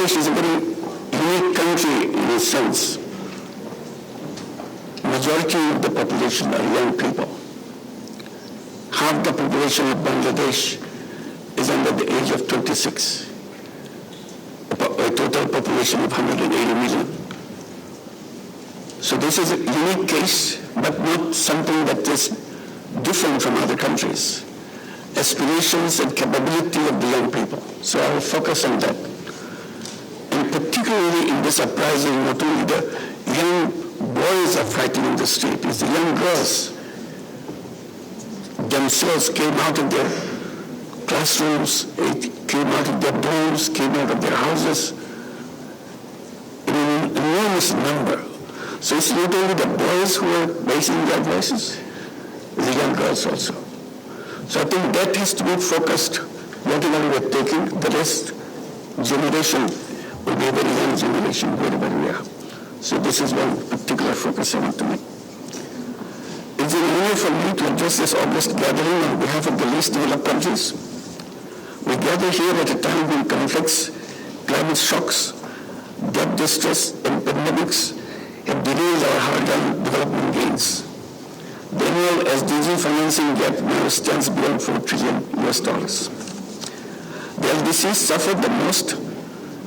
Bangladesh is a very unique country in a sense. Majority of the population are young people. Half the population of Bangladesh is under the age of 26. A total population of 180 million. So this is a unique case, but not something that is different from other countries. Aspirations and capability of the young people. So I will focus on that. And particularly in this uprising, not only the young boys are fighting in the street, it's the young girls themselves came out of their classrooms, came out of their dorms, came out of their houses in an enormous number. So it's not only the boys who are raising their voices, it's the young girls also. So I think that has to be focused, whatever we're taking. The rest generation will be a very young generation, wherever we are. So this is one particular focus I want to make. It's an honor for me to address this August gathering on behalf of the least developed countries. We gather here at a time when conflicts, climate shocks, debt distress, and pandemics have derailed our hard-earned development gains. The annual SDG financing gap now stands beyond $4 trillion. The LDCs suffered the most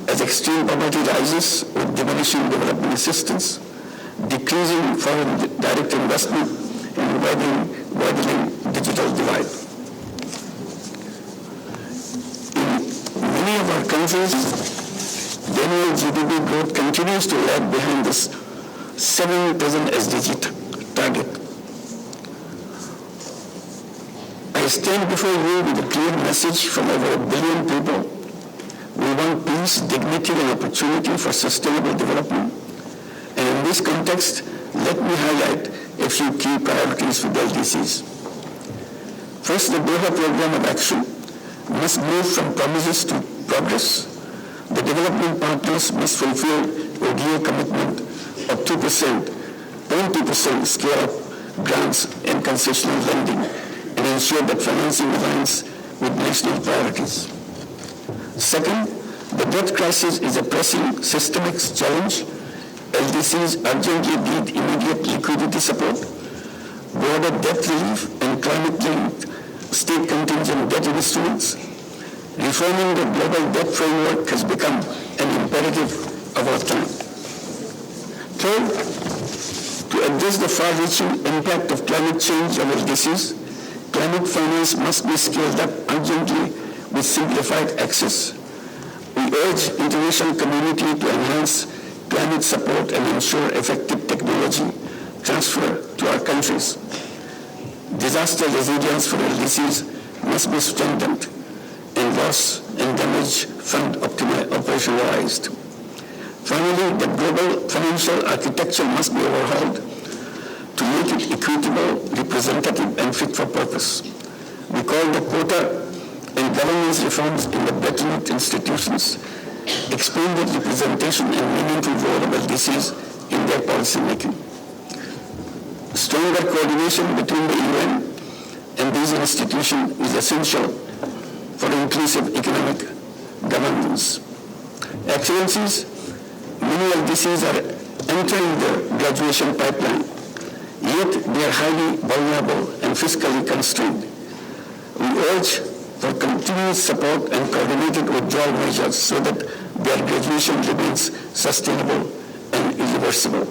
as extreme poverty rises with diminishing development assistance, decreasing foreign direct investment, and widening digital divide. In many of our countries, the annual GDP growth continues to lag behind this 7% SDG target. I stand before you with a clear message from over 1 billion people. We want peace, dignity, and opportunity for sustainable development. And in this context, let me highlight a few key priorities for the LDCs. First, the Doha Program of Action must move from promises to progress. The development partners must fulfill a ODA commitment of 0.2% scale-up grants and concessional lending, and ensure that financing aligns with national priorities. Second, the debt crisis is a pressing systemic challenge. LDCs urgently need immediate liquidity support, broader debt relief, and climate-linked state contingent debt instruments. Reforming the global debt framework has become an imperative of our time. Third, to address the far-reaching impact of climate change on LDCs, climate finance must be scaled up urgently with simplified access. We urge international community to enhance climate support and ensure effective technology transfer to our countries. Disaster resilience for LDCs must be strengthened and loss and damage fund operationalized. Finally, the global financial architecture must be overhauled to make it equitable, representative, and fit for purpose. We call the quota and governance reforms in the Bretton Woods institutions, expanded representation and meaningful role of LDCs in their policy making. Stronger coordination between the UN and these institutions is essential for inclusive economic governance. Excellencies, many LDCs are entering the graduation pipeline, yet they are highly vulnerable and fiscally constrained. We urge for continuous support and coordinated withdrawal measures so that their graduation remains sustainable and irreversible.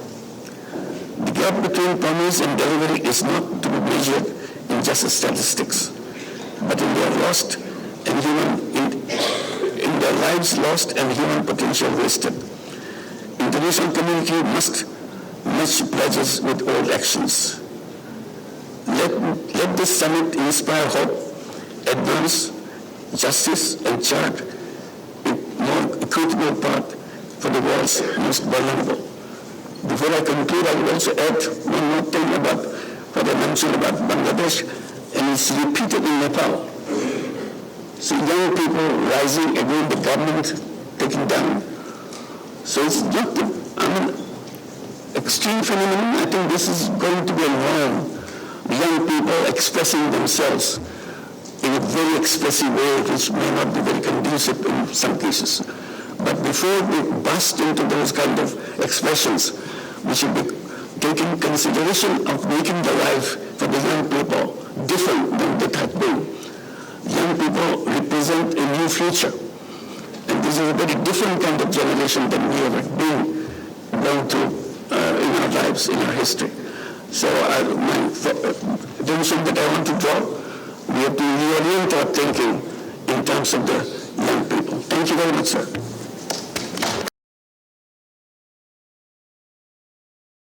The gap between promise and delivery is not to be measured in just statistics, but in their lost and in their lives lost and human potential wasted. International community must match pledges with old actions. Let this summit inspire hope, advance justice, and chart a more equitable path for the world's most vulnerable. Before I conclude, I will also add one more thing about what I mentioned about Bangladesh, and it's repeated in Nepal. So young people rising against the government taking down. So it's not extreme phenomenon. I think this is going to be a norm. Young people expressing themselves in a very expressive way, which may not be very conducive in some cases. But before we burst into those kind of expressions, we should be taking consideration of making the life for the young people different than it had been. Young people represent a new future. And this is a very different kind of generation than we ever been going through in our lives, in our history. So my attention that I want to draw, we have to reorient our thinking in terms of the young people. Thank you very much, sir.